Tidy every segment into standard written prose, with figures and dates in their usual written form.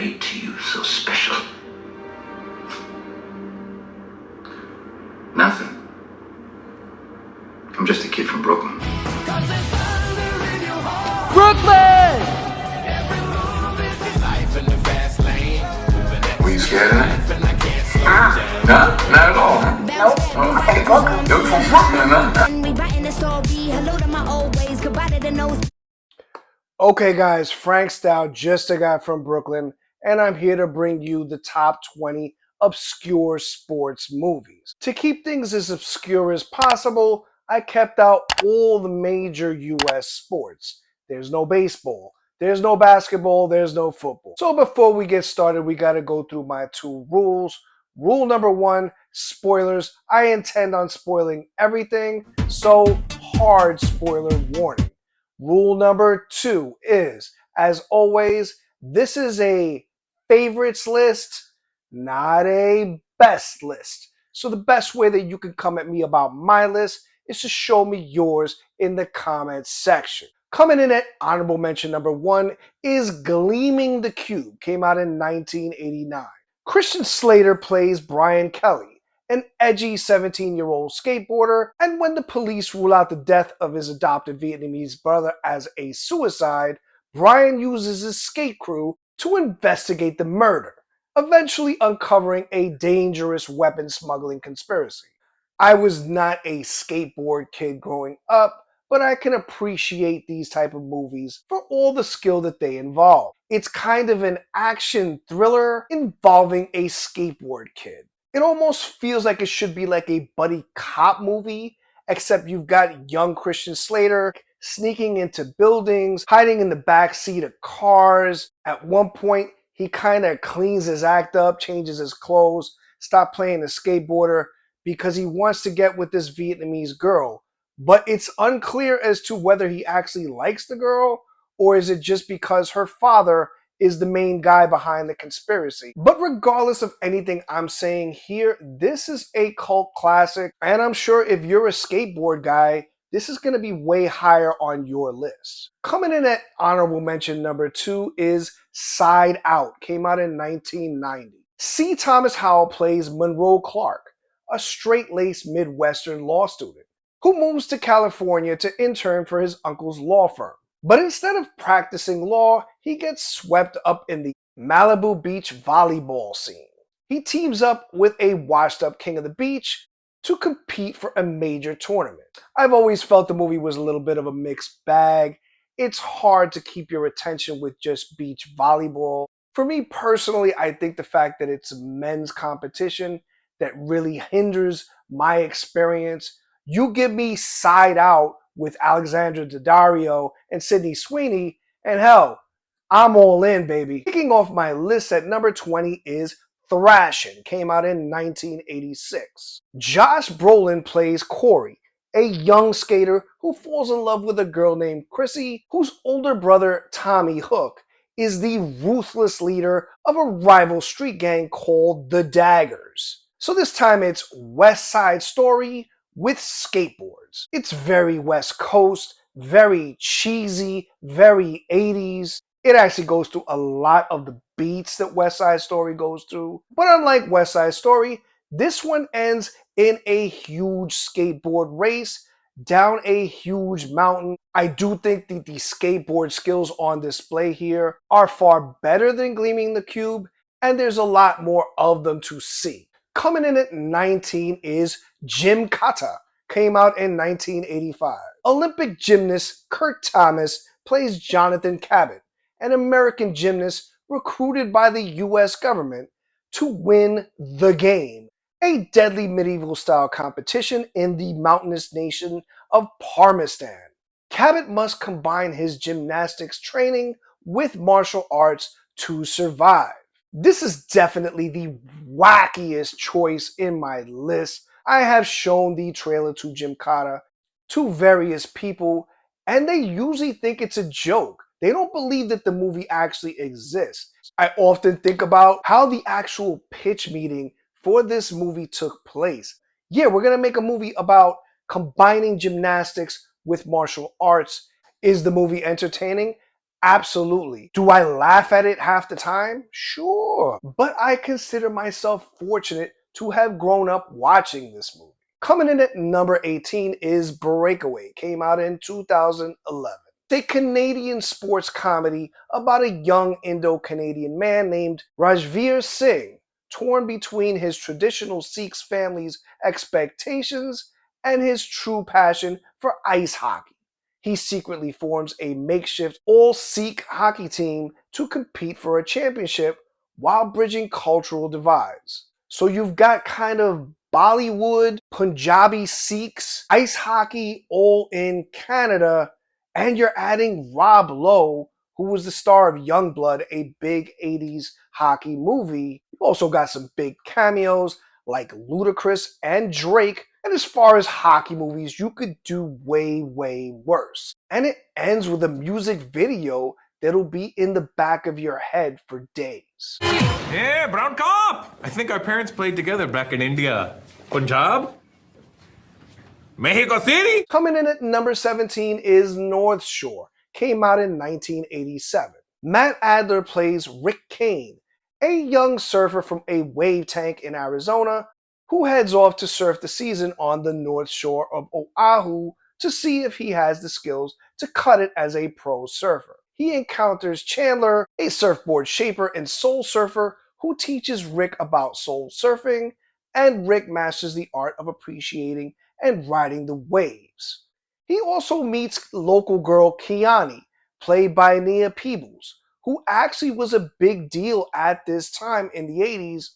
made to you so special? Nothing. I'm just a kid from Brooklyn. Brooklyn! Were you scared of that? No, not at all. Huh? Nope. Okay. You're from Brooklyn, huh? Okay guys, Frank Style, just a guy from Brooklyn, and I'm here to bring you the top 20 obscure sports movies. To keep things as obscure as possible, I kept out all the major US sports. There's no baseball, there's no basketball, there's no football. So before we get started, we gotta go through my 2 rules. Rule number 1, spoilers. I intend on spoiling everything, so hard spoiler warning. Rule number 2 is, as always, this is a favorites list, not a best list. So the best way that you can come at me about my list is to show me yours in the comments section. Coming in at honorable mention number 1 is Gleaming the Cube. Came out in 1989. Christian Slater plays Brian Kelly, an edgy 17-year-old skateboarder, and when the police rule out the death of his adopted Vietnamese brother as a suicide, Brian uses his skate crew to investigate the murder, eventually uncovering a dangerous weapon smuggling conspiracy. I was not a skateboard kid growing up, but I can appreciate these type of movies for all the skill that they involve. It's kind of an action thriller involving a skateboard kid. It almost feels like it should be like a buddy cop movie, except you've got young Christian Slater sneaking into buildings, hiding in the back seat of cars. At one point, he kind of cleans his act up, changes his clothes, stops playing the skateboarder because he wants to get with this Vietnamese girl. But it's unclear as to whether he actually likes the girl or is it just because her father is the main guy behind the conspiracy. But regardless of anything I'm saying here, this is a cult classic, and I'm sure if you're a skateboard guy, this is going to be way higher on your list. Coming in at honorable mention number 2 is Side Out. Came out in 1990. C. Thomas Howell plays Monroe Clark, a straight-laced Midwestern law student who moves to California to intern for his uncle's law firm. But instead of practicing law, he gets swept up in the Malibu Beach volleyball scene. He teams up with a washed-up king of the beach to compete for a major tournament. I've always felt the movie was a little bit of a mixed bag. It's hard to keep your attention with just beach volleyball. For me personally, I think the fact that it's a men's competition that really hinders my experience. You give me Side Out with Alexandra Daddario and Sydney Sweeney, and hell, I'm all in, baby. Kicking off my list at number 20 is Thrashin'. Came out in 1986. Josh Brolin plays Corey, a young skater who falls in love with a girl named Chrissy, whose older brother, Tommy Hook, is the ruthless leader of a rival street gang called the Daggers. So this time it's West Side Story with skateboards. It's very West Coast, very cheesy, very 80s. It actually goes through a lot of the beats that West Side Story goes through. But unlike West Side Story, this one ends in a huge skateboard race down a huge mountain. I do think that the skateboard skills on display here are far better than Gleaming the Cube, and there's a lot more of them to see. Coming in at 19 is Gymkata. Came out in 1985. Olympic gymnast Kurt Thomas plays Jonathan Cabot, an American gymnast recruited by the US government to win the game, a deadly medieval style competition in the mountainous nation of Parmistan. Cabot must combine his gymnastics training with martial arts to survive. This is definitely the wackiest choice in my list. I have shown the trailer to Gymkata to various people, and they usually think it's a joke. They don't believe that the movie actually exists. I often think about how the actual pitch meeting for this movie took place. Yeah, we're going to make a movie about combining gymnastics with martial arts. Is the movie entertaining? Absolutely. Do I laugh at it half the time? Sure. But I consider myself fortunate to have grown up watching this movie. Coming in at number 18 is Breakaway. Came out in 2011. It's a Canadian sports comedy about a young Indo-Canadian man named Rajveer Singh, torn between his traditional Sikh family's expectations and his true passion for ice hockey. He secretly forms a makeshift all-Sikh hockey team to compete for a championship while bridging cultural divides. So you've got kind of Bollywood, Punjabi Sikhs, ice hockey all in Canada, and you're adding Rob Lowe, who was the star of Youngblood, a big 80s hockey movie. You've also got some big cameos like Ludacris and Drake. And as far as hockey movies, you could do way, way worse. And it ends with a music video that'll be in the back of your head for days. Yeah, brown cop! I think our parents played together back in India. Punjab? Mexico City? Coming in at number 17 is North Shore. Came out in 1987. Matt Adler plays Rick Kane, a young surfer from a wave tank in Arizona who heads off to surf the season on the North Shore of Oahu to see if he has the skills to cut it as a pro surfer. He encounters Chandler, a surfboard shaper and soul surfer, who teaches Rick about soul surfing, and Rick masters the art of appreciating and riding the waves. He also meets local girl Kiani, played by Nia Peebles, who actually was a big deal at this time in the 80s,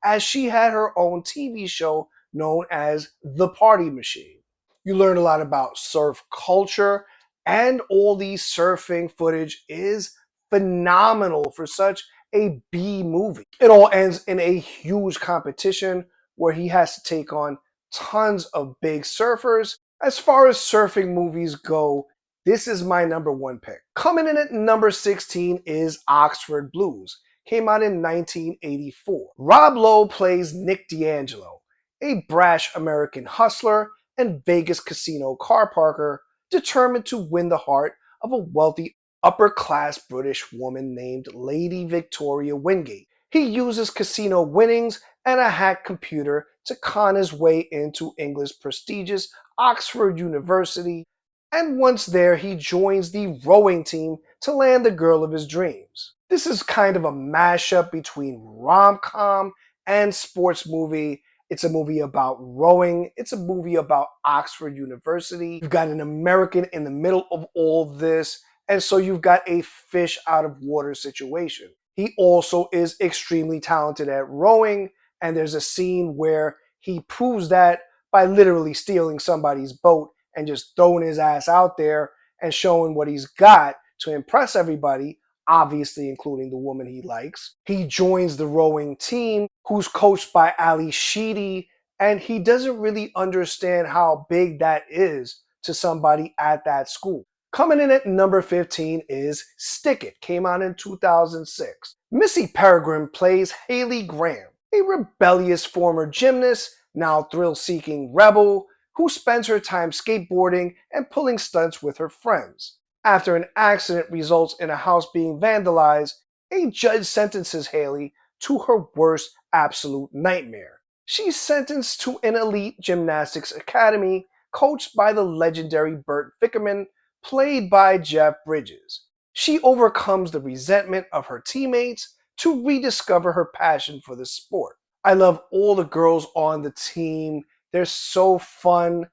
as she had her own TV show known as The Party Machine. You learn a lot about surf culture, and all the surfing footage is phenomenal for such a B movie. It all ends in a huge competition where he has to take on tons of big surfers. As far as surfing movies go, this is my number one pick. Coming in at number 16 is Oxford Blues. Came out in 1984. Rob Lowe plays Nick D'Angelo, a brash American hustler and Vegas casino car parker determined to win the heart of a wealthy upper-class British woman named Lady Victoria Wingate. He uses casino winnings and a hacked computer to con his way into England's prestigious Oxford University, and once there, he joins the rowing team to land the girl of his dreams. This is kind of a mashup between rom-com and sports movie. It's a movie about rowing. It's a movie about Oxford University. You've got an American in the middle of all this, and so you've got a fish out of water situation. He also is extremely talented at rowing, and there's a scene where he proves that by literally stealing somebody's boat and just throwing his ass out there and showing what he's got to impress everybody, obviously including the woman he likes. He joins the rowing team, who's coached by Ali Sheedy, and he doesn't really understand how big that is to somebody at that school. Coming in at number 15 is Stick It. Came out in 2006. Missy Peregrine plays Haley Graham, a rebellious former gymnast, now thrill-seeking rebel, who spends her time skateboarding and pulling stunts with her friends. After an accident results in a house being vandalized, a judge sentences Haley to her worst absolute nightmare. She's sentenced to an elite gymnastics academy coached by the legendary Burt Vickerman, played by Jeff Bridges. She overcomes the resentment of her teammates to rediscover her passion for the sport. I love all the girls on the team. They're so fun.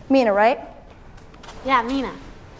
Mina, right? Yeah, Mina.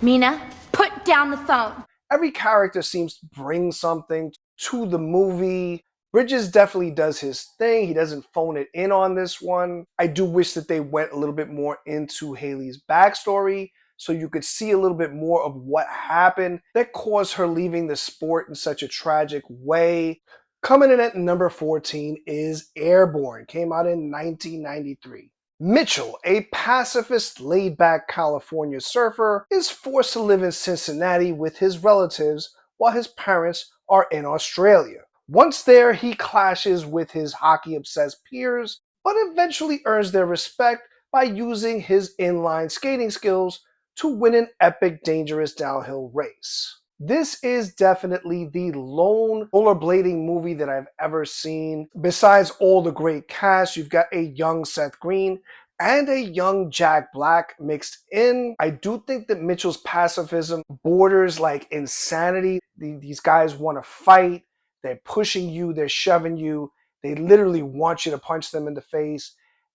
Mina, put down the phone. Every character seems to bring something to the movie. Bridges definitely does his thing. He doesn't phone it in on this one. I do wish that they went a little bit more into Haley's backstory so you could see a little bit more of what happened that caused her leaving the sport in such a tragic way. Coming in at number 14 is Airborne. Came out in 1993. Mitchell, a pacifist, laid-back California surfer, is forced to live in Cincinnati with his relatives while his parents are in Australia. Once there, he clashes with his hockey-obsessed peers, but eventually earns their respect by using his inline skating skills to win an epic, dangerous downhill race. This is definitely the lone rollerblading movie that I've ever seen. Besides all the great cast, you've got a young Seth Green and a young Jack Black mixed in. I do think that Mitchell's pacifism borders like insanity. These guys want to fight. They're pushing you. They're shoving you. They literally want you to punch them in the face.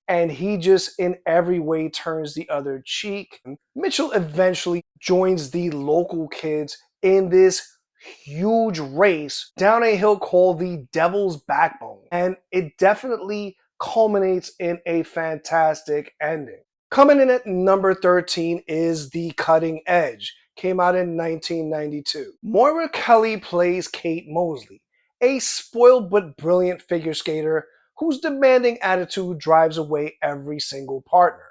And he just in every way turns the other cheek. Mitchell eventually joins the local kids in this huge race down a hill called the Devil's Backbone. And it definitely culminates in a fantastic ending. Coming in at number 13 is The Cutting Edge. Came out in 1992. Moira Kelly plays Kate Mosley, a spoiled but brilliant figure skater whose demanding attitude drives away every single partner.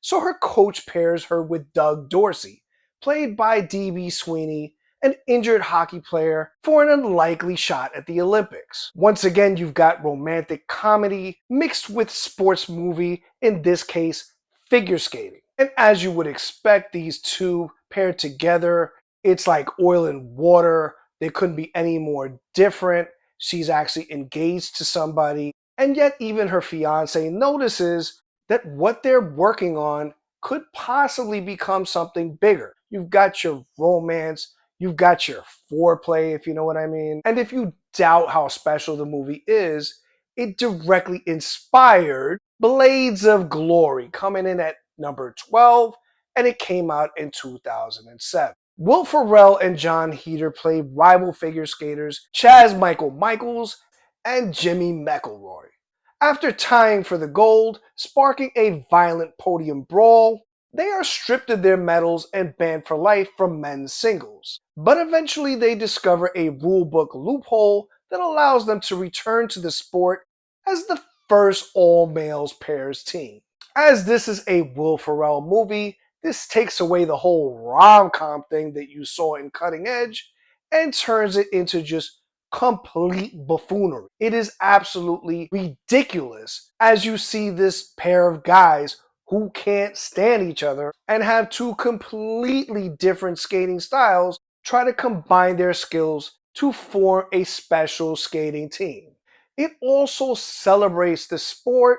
So her coach pairs her with Doug Dorsey, played by D.B. Sweeney, an injured hockey player, for an unlikely shot at the Olympics. Once again, you've got romantic comedy mixed with sports movie, in this case, figure skating. And as you would expect, these two paired together, it's like oil and water. They couldn't be any more different. She's actually engaged to somebody, and yet even her fiance notices that what they're working on could possibly become something bigger. You've got your romance, you've got your foreplay, if you know what I mean. And if you doubt how special the movie is, it directly inspired Blades of Glory, coming in at number 12, and it came out in 2007. Will Ferrell and John Heder play rival figure skaters Chaz Michael Michaels and Jimmy McElroy. After tying for the gold, sparking a violent podium brawl, they are stripped of their medals and banned for life from men's singles. But eventually they discover a rulebook loophole that allows them to return to the sport as the first all-males pairs team. As this is a Will Ferrell movie, this takes away the whole rom-com thing that you saw in Cutting Edge and turns it into just complete buffoonery. It is absolutely ridiculous as you see this pair of guys who can't stand each other and have two completely different skating styles try to combine their skills to form a special skating team. It also celebrates the sport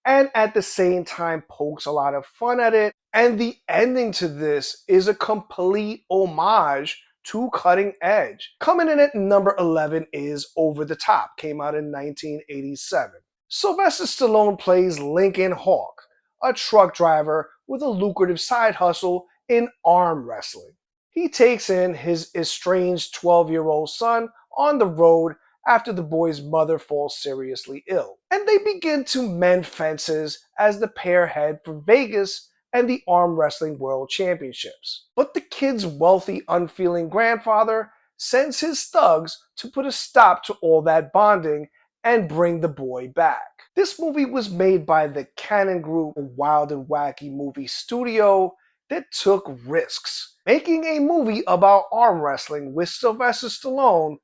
and at the same time pokes a lot of fun at it. And the ending to this is a complete homage to Cutting Edge. Coming in at number 11 is Over the Top. Came out in 1987. Sylvester Stallone plays Lincoln Hawk, a truck driver with a lucrative side hustle in arm wrestling. He takes in his estranged 12-year-old son on the road after the boy's mother falls seriously ill. And they begin to mend fences as the pair head for Vegas and the Arm Wrestling World Championships. But the kid's wealthy, unfeeling grandfather sends his thugs to put a stop to all that bonding and bring the boy back. This movie was made by the Cannon Group, a wild and wacky movie studio that took risks. Making a movie about arm wrestling with Sylvester Stallone,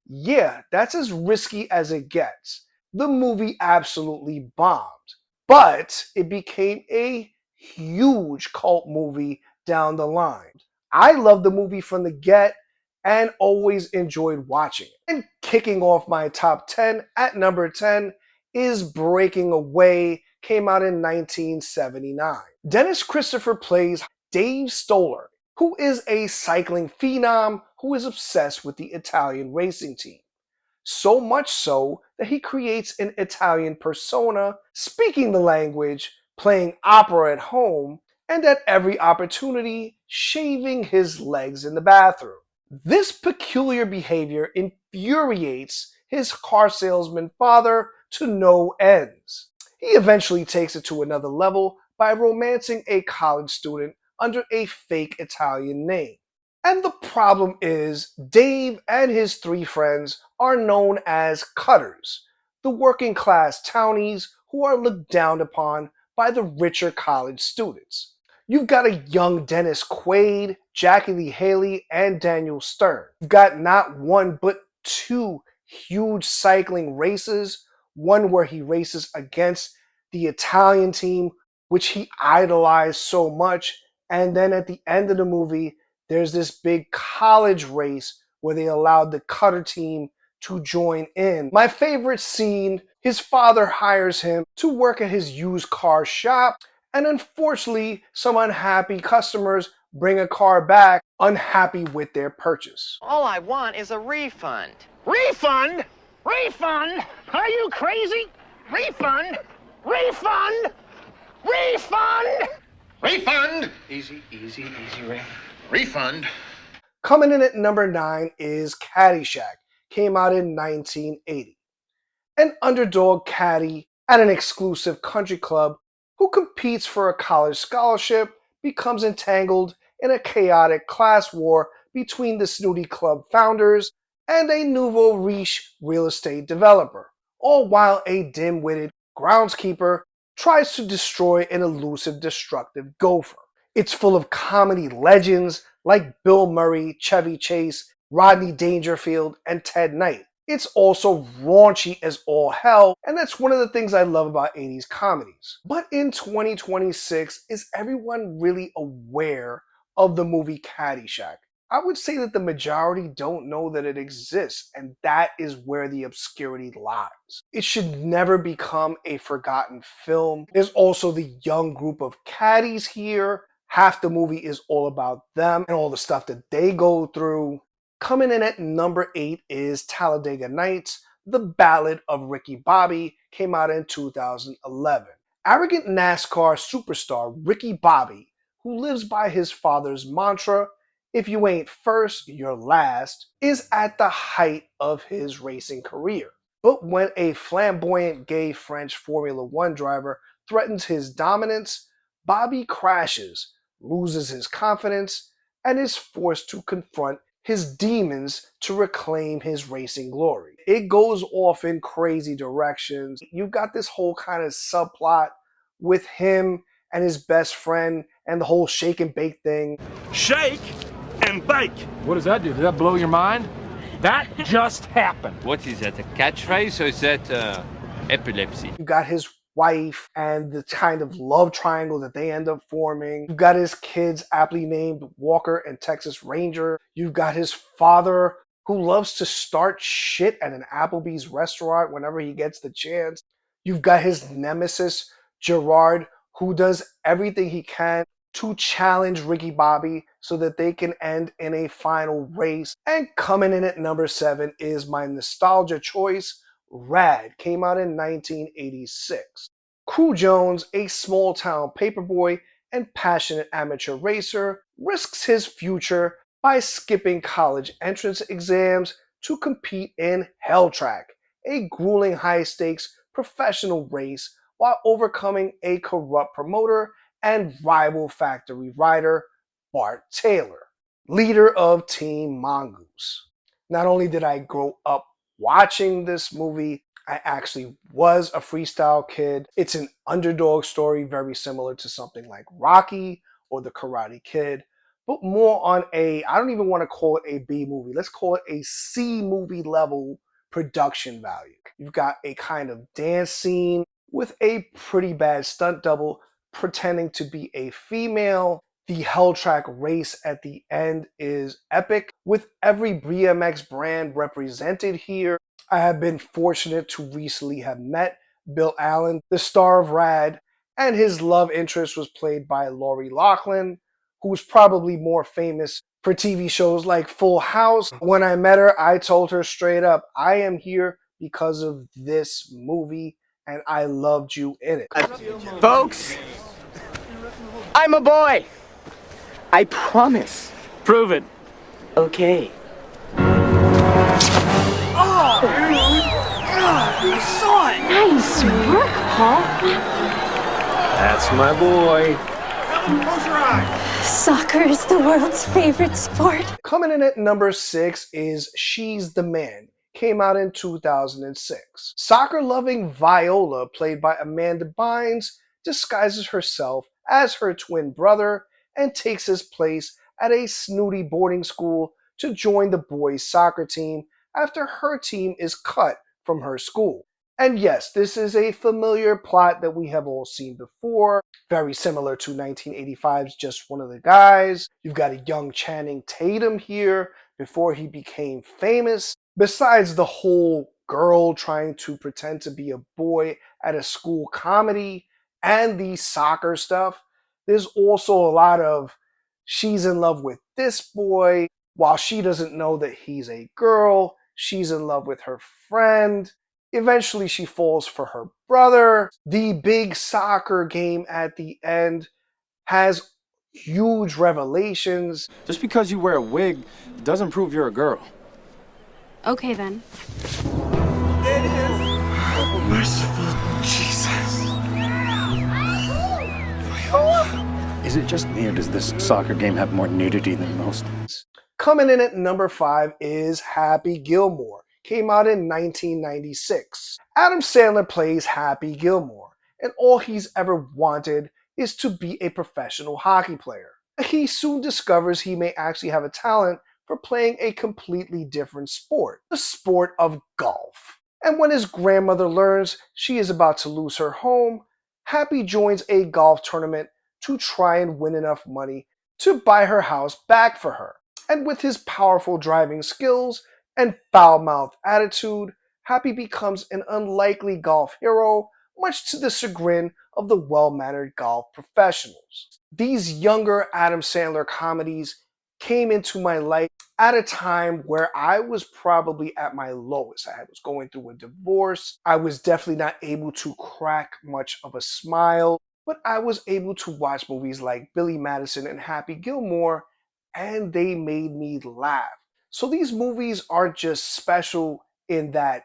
yeah, that's as risky as it gets. The movie absolutely bombed, but it became a huge cult movie down the line. I loved the movie from the get and always enjoyed watching it. And kicking off my top 10 at number 10 is Breaking Away, came out in 1979. Dennis Christopher plays Dave Stoller, who is a cycling phenom who is obsessed with the Italian racing team. So much so that he creates an Italian persona, speaking the language, playing opera at home, and at every opportunity, shaving his legs in the bathroom. This peculiar behavior infuriates his car salesman father to no ends. He eventually takes it to another level by romancing a college student under a fake Italian name. And the problem is, Dave and his three friends are known as cutters, the working class townies who are looked down upon by the richer college students. You've got a young Dennis Quaid, Jackie Lee Haley, and Daniel Stern. You've got not one but two huge cycling races, one where he races against the Italian team, which he idolized so much, and then at the end of the movie, there's this big college race where they allowed the Cutter team to join in. My favorite scene, his father hires him to work at his used car shop, and unfortunately, some unhappy customers bring a car back unhappy with their purchase. All I want is a refund. Refund? Refund? Are you crazy? Refund? Refund? Refund? Refund? Easy, Ray. Refund? Coming in at number 9 is Caddyshack. Came out in 1980. An underdog caddy at an exclusive country club who competes for a college scholarship becomes entangled in a chaotic class war between the snooty club founders and a nouveau riche real estate developer, all while a dim-witted groundskeeper tries to destroy an elusive, destructive gopher. It's full of comedy legends like Bill Murray, Chevy Chase, Rodney Dangerfield, and Ted Knight. It's also raunchy as all hell, and that's one of the things I love about 80s comedies. But in 2026, is everyone really aware of the movie Caddyshack? I would say that the majority don't know that it exists, and that is where the obscurity lies. It should never become a forgotten film. There's also the young group of caddies here. Half the movie is all about them and all the stuff that they go through. Coming in at number 8 is Talladega Nights, The Ballad of Ricky Bobby, came out in 2011. Arrogant NASCAR superstar Ricky Bobby, who lives by his father's mantra, "If you ain't first, you're last," is at the height of his racing career. But when a flamboyant gay French Formula One driver threatens his dominance, Bobby crashes, loses his confidence, and is forced to confront his demons to reclaim his racing glory. It goes off in crazy directions. You've got this whole kind of subplot with him and his best friend and the whole shake and bake thing. Shake and bake. What does that do? Did that blow your mind? That just happened. What is that, a catchphrase or is that epilepsy? You got his wife and the kind of love triangle that they end up forming. You've got his kids aptly named Walker and Texas Ranger. You've got his father who loves to start shit at an Applebee's restaurant whenever he gets the chance. You've got his nemesis, Gerard, who does everything he can to challenge Ricky Bobby so that they can end in a final race. And coming in at number 7 is my nostalgia choice, Rad. Came out in 1986. Crew Jones, a small-town paperboy and passionate amateur racer, risks his future by skipping college entrance exams to compete in Hell Track, a grueling high-stakes professional race, while overcoming a corrupt promoter and rival factory rider, Bart Taylor, leader of Team Mongoose. Not only did I grow up watching this movie, I actually was a freestyle kid. It's an underdog story very similar to something like Rocky or The Karate Kid, but more on a, I don't even want to call it a B movie. Let's call it a C movie level production value. You've got a kind of dance scene with a pretty bad stunt double pretending to be a female. The Hell Track race at the end is epic, with every BMX brand represented here. I have been fortunate to recently have met Bill Allen, the star of Rad, and his love interest was played by Lori Loughlin, who's probably more famous for TV shows like Full House. When I met her, I told her straight up, I am here because of this movie, and I loved you in it. Folks, I'm a boy. I promise. Prove it. Okay. Nice work, Paul. That's my boy. Soccer is the world's favorite sport. Coming in at number 6 is She's the Man. Came out in 2006. Soccer-loving Viola, played by Amanda Bynes, disguises herself as her twin brother and takes his place at a snooty boarding school to join the boys' soccer team after her team is cut from her school. And yes, this is a familiar plot that we have all seen before, very similar to 1985's Just One of the Guys. You've got a young Channing Tatum here before he became famous. Besides the whole girl trying to pretend to be a boy at a school comedy and the soccer stuff, there's also a lot of she's in love with this boy while she doesn't know that he's a girl. She's in love with her friend. Eventually, she falls for her brother. The big soccer game at the end has huge revelations. Just because you wear a wig doesn't prove you're a girl. Okay then. Merciful Jesus. Is it just me, or does this soccer game have more nudity than most? Coming in at number 5 is Happy Gilmore. Came out in 1996. Adam Sandler plays Happy Gilmore, and all he's ever wanted is to be a professional hockey player. He soon discovers he may actually have a talent for playing a completely different sport, the sport of golf. And when his grandmother learns she is about to lose her home, Happy joins a golf tournament to try and win enough money to buy her house back for her. And with his powerful driving skills and foul-mouthed attitude, Happy becomes an unlikely golf hero, much to the chagrin of the well-mannered golf professionals. These younger Adam Sandler comedies came into my life at a time where I was probably at my lowest. I was going through a divorce. I was definitely not able to crack much of a smile, but I was able to watch movies like Billy Madison and Happy Gilmore, and they made me laugh. So these movies aren't just special in that,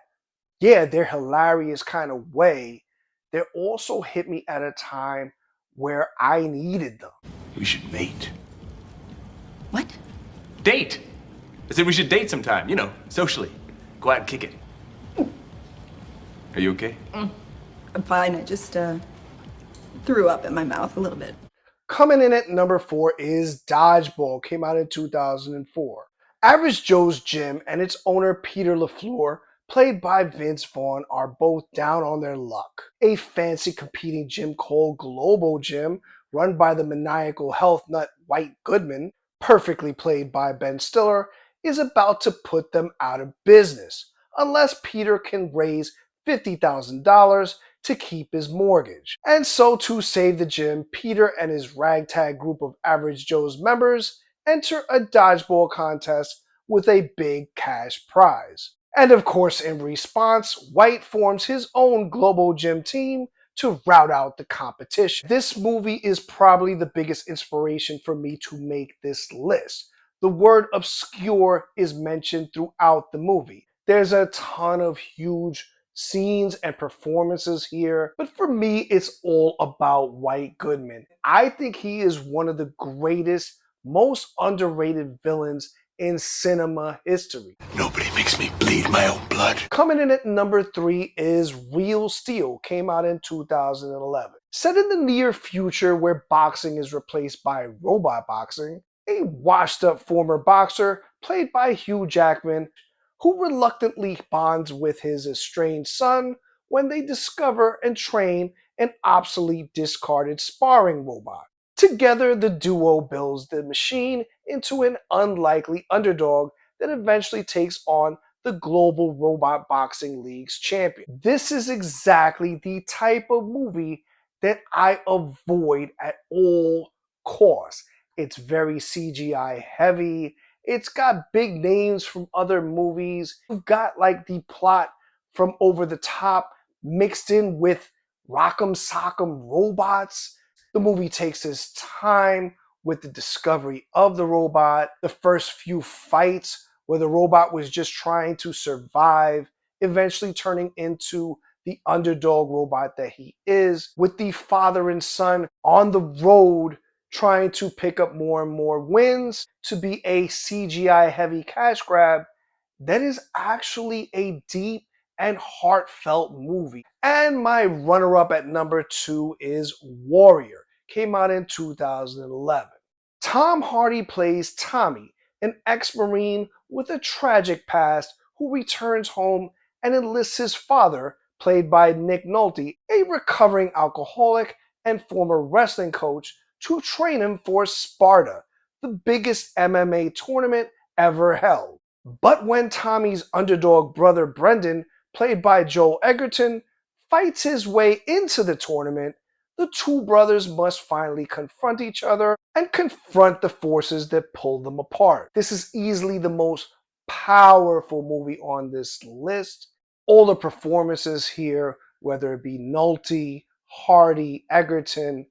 yeah, they're hilarious kind of way. They also hit me at a time where I needed them. We should mate. What? Date! I said we should date sometime, socially. Go out and kick it. Are you okay? I'm fine. I just threw up in my mouth a little bit. Coming in at number 4 is Dodgeball. Came out in 2004. Average Joe's Gym and its owner Peter LaFleur, played by Vince Vaughn, are both down on their luck. A fancy competing gym called Global Gym, run by the maniacal health nut White Goodman, perfectly played by Ben Stiller, is about to put them out of business, unless Peter can raise $50,000 to keep his mortgage. And so to save the gym, Peter and his ragtag group of Average Joe's members enter a dodgeball contest with a big cash prize. And of course, in response, White forms his own Global Gym team to rout out the competition. This movie is probably the biggest inspiration for me to make this list. The word obscure is mentioned throughout the movie. There's a ton of huge scenes and performances here, but for me, it's all about White Goodman. I think he is one of the greatest, most underrated villains in cinema history. Nobody makes me bleed my own blood. Coming in at number 3 is Real Steel. Came out in 2011. Set in the near future where boxing is replaced by robot boxing, a washed-up former boxer, played by Hugh Jackman, who reluctantly bonds with his estranged son when they discover and train an obsolete discarded sparring robot. Together, the duo builds the machine into an unlikely underdog that eventually takes on the Global Robot Boxing League's champion. This is exactly the type of movie that I avoid at all costs. It's very CGI heavy. It's got big names from other movies. You've got like the plot from Over the Top mixed in with Rock'em Sock'em robots. The movie takes its time with the discovery of the robot. The first few fights where the robot was just trying to survive, eventually turning into the underdog robot that he is, with the father and son on the road trying to pick up more and more wins to be a CGI heavy cash grab that is actually a deep and heartfelt movie. And my runner-up at number 2 is Warrior. Came out in 2011. Tom Hardy plays Tommy, an ex-Marine with a tragic past who returns home and enlists his father, played by Nick Nolte, a recovering alcoholic and former wrestling coach, to train him for Sparta, the biggest MMA tournament ever held. But when Tommy's underdog brother Brendan, played by Joel Edgerton, fights his way into the tournament, the two brothers must finally confront each other and confront the forces that pull them apart. This is easily the most powerful movie on this list. All the performances here, whether it be Nolte, Hardy, Egerton,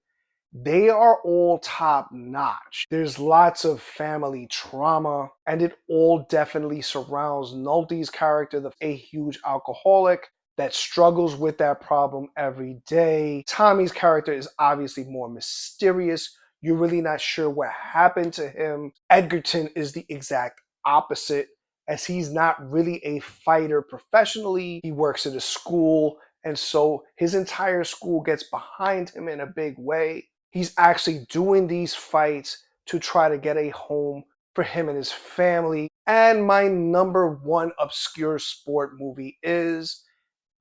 they are all top notch. There's lots of family trauma, and it all definitely surrounds Nolte's character, a huge alcoholic that struggles with that problem every day. Tommy's character is obviously more mysterious. You're really not sure what happened to him. Edgerton is the exact opposite, as he's not really a fighter professionally. He works at a school, and so his entire school gets behind him in a big way. He's actually doing these fights to try to get a home for him and his family. And my number one obscure sport movie is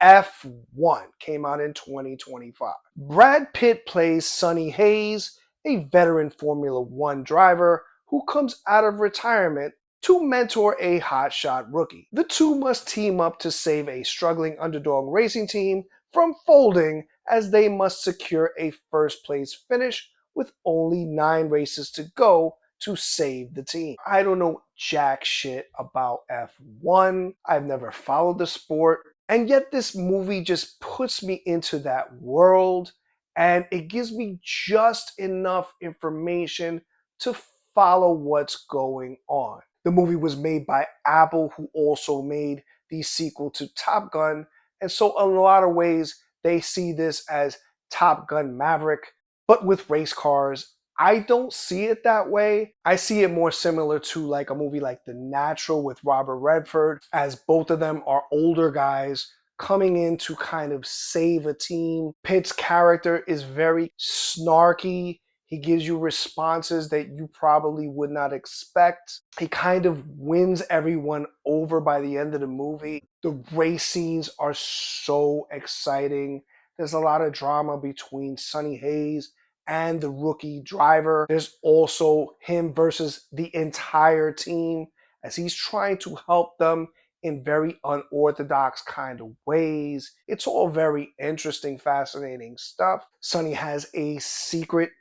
F1, came out in 2025. Brad Pitt plays Sonny Hayes, a veteran Formula One driver who comes out of retirement to mentor a hotshot rookie. The two must team up to save a struggling underdog racing team from folding, as they must secure a first place finish with only 9 races to go to save the team. I don't know jack shit about F1. I've never followed the sport. And yet this movie just puts me into that world, and it gives me just enough information to follow what's going on. The movie was made by Apple, who also made the sequel to Top Gun, and so in a lot of ways they see this as Top Gun Maverick, but with race cars. I don't see it that way. I see it more similar to like a movie like The Natural with Robert Redford, as both of them are older guys coming in to kind of save a team. Pitt's character is very snarky. He gives you responses that you probably would not expect. He kind of wins everyone over by the end of the movie. The race scenes are so exciting. There's a lot of drama between Sonny Hayes and the rookie driver. There's also him versus the entire team, as he's trying to help them in very unorthodox kind of ways. It's all very interesting, fascinating stuff. Sonny has a secret,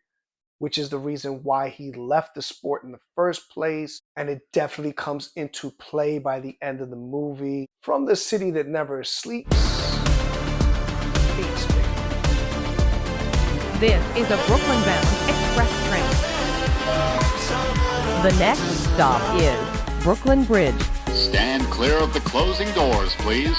which is the reason why he left the sport in the first place, and it definitely comes into play by the end of the movie. From the city that never sleeps, East. This is a Brooklyn-bound express train. The next stop is Brooklyn Bridge. Stand clear of the closing doors, please.